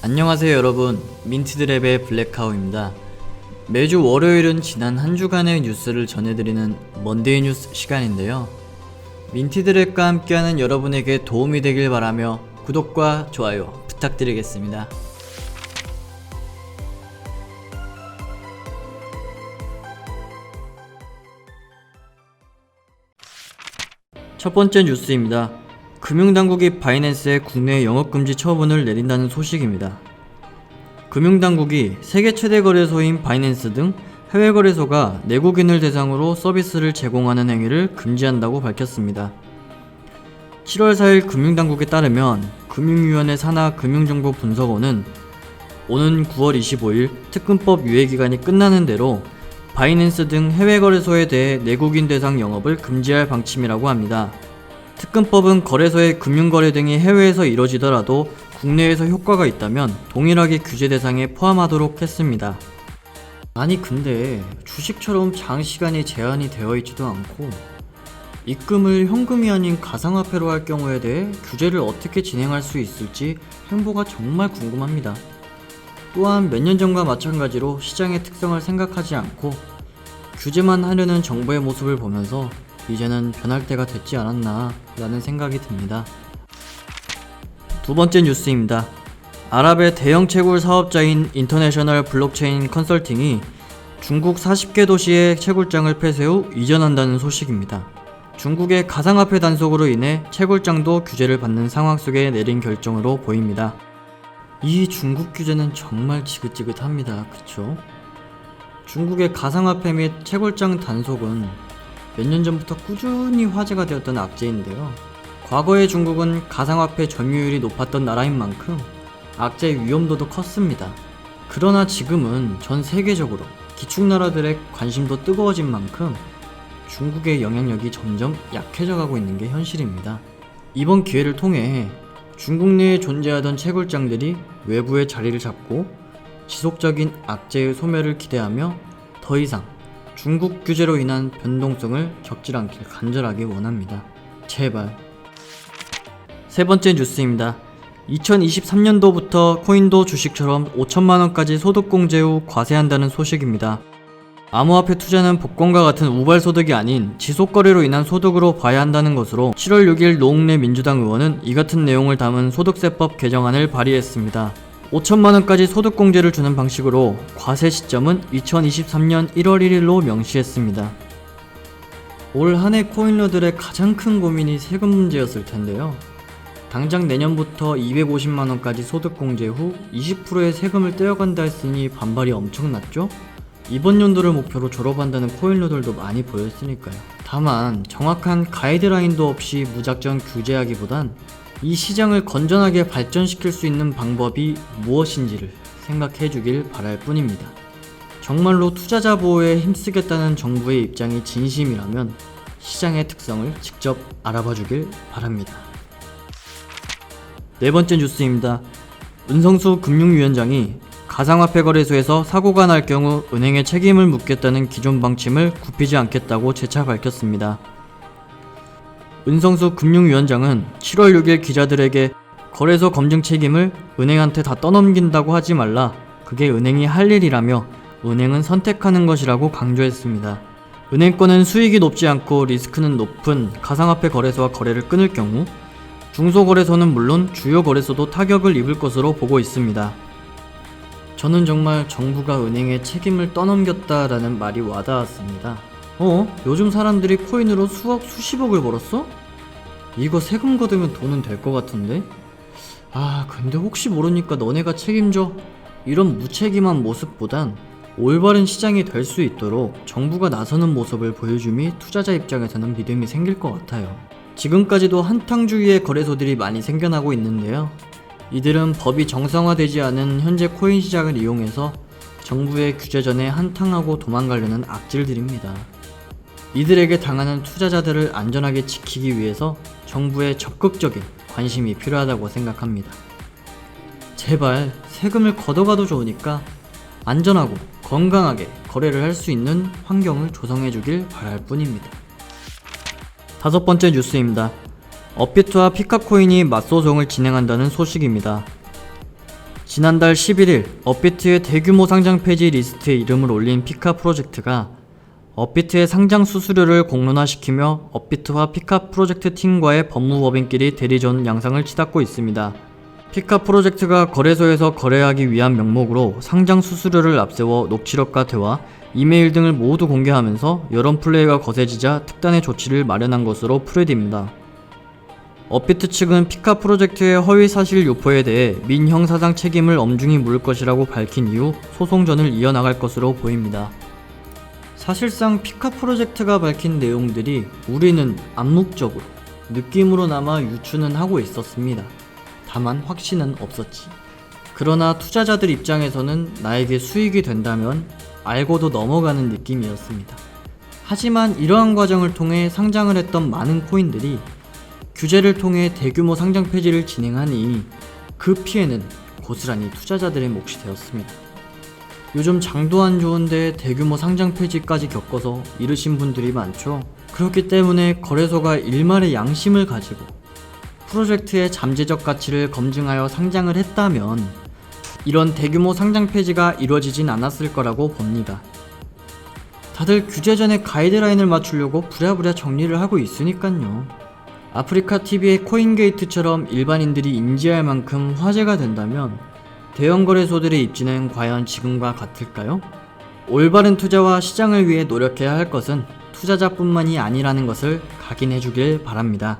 안녕하세요 여러분, 민트드랩의 블랙카우입니다. 매주 월요일은 지난 한 주간의 뉴스를 전해드리는 먼데이 뉴스 시간인데요. 민트드랩과 함께하는 여러분에게 도움이 되길 바라며 구독과 좋아요 부탁드리겠습니다. 첫 번째 뉴스입니다. 금융당국이 바이낸스에 국내 영업금지 처분을 내린다는 소식입니다. 금융당국이 세계 최대 거래소인 바이낸스 등 해외 거래소가 내국인을 대상으로 서비스를 제공하는 행위를 금지한다고 밝혔습니다. 7월 4일 금융당국에 따르면 금융위원회 산하 금융정보분석원은 오는 9월 25일 특근법 유예기간이 끝나는 대로 바이낸스 등 해외 거래소에 대해 내국인 대상 영업을 금지할 방침이라고 합니다. 특근법은 거래소의 금융거래 등이 해외에서 이뤄지더라도 국내에서 효과가 있다면 동일하게 규제 대상에 포함하도록 했습니다. 아니 근데 주식처럼 장시간이 제한이 되어 있지도 않고 입금을 현금이 아닌 가상화폐로 할 경우에 대해 규제를 어떻게 진행할 수 있을지 행보가 정말 궁금합니다. 또한 몇 년 전과 마찬가지로 시장의 특성을 생각하지 않고 규제만 하려는 정부의 모습을 보면서 이제는 변할 때가 됐지 않았나 라는 생각이 듭니다. 두 번째 뉴스입니다. 아랍의 대형 채굴 사업자인 인터내셔널 블록체인 컨설팅이 중국 40개 도시의 채굴장을 폐쇄 후 이전한다는 소식입니다. 중국의 가상화폐 단속으로 인해 채굴장도 규제를 받는 상황 속에 내린 결정으로 보입니다. 이 중국 규제는 정말 지긋지긋합니다. 그쵸? 중국의 가상화폐 및 채굴장 단속은 몇 년 전부터 꾸준히 화제가 되었던 악재인데요. 과거에 중국은 가상화폐 점유율이 높았던 나라인 만큼 악재의 위험도도 컸습니다. 그러나 지금은 전 세계적으로 기축나라들의 관심도 뜨거워진 만큼 중국의 영향력이 점점 약해져 가고 있는 게 현실입니다. 이번 기회를 통해 중국 내에 존재하던 채굴장들이 외부에 자리를 잡고 지속적인 악재의 소멸을 기대하며 더 이상 중국 규제로 인한 변동성을 겪지 않길 간절하게 원합니다. 제발. 세 번째 뉴스입니다. 2023년도부터 코인도 주식처럼 5천만원까지 소득공제 후 과세한다는 소식입니다. 암호화폐 투자는 복권과 같은 우발소득이 아닌 지속거래로 인한 소득으로 봐야 한다는 것으로 7월 6일 노웅래 민주당 의원은 이 같은 내용을 담은 소득세법 개정안을 발의했습니다. 5천만원까지 소득공제를 주는 방식으로 과세 시점은 2023년 1월 1일로 명시했습니다. 올 한해 코인러들의 가장 큰 고민이 세금 문제였을 텐데요. 당장 내년부터 250만원까지 소득공제 후 20%의 세금을 떼어간다 했으니 반발이 엄청났죠? 이번 연도를 목표로 졸업한다는 코인러들도 많이 보였으니까요. 다만 정확한 가이드라인도 없이 무작정 규제하기보단 이 시장을 건전하게 발전시킬 수 있는 방법이 무엇인지를 생각해 주길 바랄 뿐입니다. 정말로 투자자 보호에 힘쓰겠다는 정부의 입장이 진심이라면 시장의 특성을 직접 알아봐 주길 바랍니다. 네 번째 뉴스입니다. 은성수 금융위원장이 가상화폐 거래소에서 사고가 날 경우 은행에 책임을 묻겠다는 기존 방침을 굽히지 않겠다고 재차 밝혔습니다. 은성수 금융위원장은 7월 6일 기자들에게 거래소 검증 책임을 은행한테 다 떠넘긴다고 하지 말라. 그게 은행이 할 일이라며 은행은 선택하는 것이라고 강조했습니다. 은행권은 수익이 높지 않고 리스크는 높은 가상화폐 거래소와 거래를 끊을 경우 중소거래소는 물론 주요 거래소도 타격을 입을 것으로 보고 있습니다. 저는 정말 정부가 은행에 책임을 떠넘겼다라는 말이 와닿았습니다. 요즘 사람들이 코인으로 수억 수십억을 벌었어? 이거 세금 걷으면 돈은 될 것 같은데? 근데 혹시 모르니까 너네가 책임져. 이런 무책임한 모습보단 올바른 시장이 될 수 있도록 정부가 나서는 모습을 보여줌이 투자자 입장에서는 믿음이 생길 것 같아요. 지금까지도 한탕주의의 거래소들이 많이 생겨나고 있는데요. 이들은 법이 정상화되지 않은 현재 코인 시장을 이용해서 정부의 규제 전에 한탕하고 도망가려는 악질들입니다. 이들에게 당하는 투자자들을 안전하게 지키기 위해서 정부의 적극적인 관심이 필요하다고 생각합니다. 제발 세금을 걷어가도 좋으니까 안전하고 건강하게 거래를 할 수 있는 환경을 조성해 주길 바랄 뿐입니다. 다섯 번째 뉴스입니다. 업비트와 피카코인이 맞소송을 진행한다는 소식입니다. 지난달 11일 업비트의 대규모 상장 폐지 리스트에 이름을 올린 피카 프로젝트가 업비트의 상장 수수료를 공론화시키며 업비트와 피카 프로젝트 팀과의 법무법인끼리 대리전 양상을 치닫고 있습니다. 피카 프로젝트가 거래소에서 거래하기 위한 명목으로 상장 수수료를 앞세워 녹취록과 대화, 이메일 등을 모두 공개하면서 여론 플레이가 거세지자 특단의 조치를 마련한 것으로 풀이됩니다. 업비트 측은 피카 프로젝트의 허위 사실 유포에 대해 민형사상 책임을 엄중히 물을 것이라고 밝힌 이후 소송전을 이어나갈 것으로 보입니다. 사실상 피카 프로젝트가 밝힌 내용들이 우리는 암묵적으로 느낌으로나마 유추는 하고 있었습니다. 다만 확신은 없었지. 그러나 투자자들 입장에서는 나에게 수익이 된다면 알고도 넘어가는 느낌이었습니다. 하지만 이러한 과정을 통해 상장을 했던 많은 코인들이 규제를 통해 대규모 상장 폐지를 진행하니 그 피해는 고스란히 투자자들의 몫이 되었습니다. 요즘 장도 안 좋은데 대규모 상장 폐지까지 겪어서 잃으신 분들이 많죠. 그렇기 때문에 거래소가 일말의 양심을 가지고 프로젝트의 잠재적 가치를 검증하여 상장을 했다면 이런 대규모 상장 폐지가 이루어지진 않았을 거라고 봅니다. 다들 규제 전에 가이드라인을 맞추려고 부랴부랴 정리를 하고 있으니깐요. 아프리카TV의 코인게이트처럼 일반인들이 인지할 만큼 화제가 된다면 대형 거래소들의 입지는 과연 지금과 같을까요? 올바른 투자와 시장을 위해 노력해야 할 것은 투자자뿐만이 아니라는 것을 각인해 주길 바랍니다.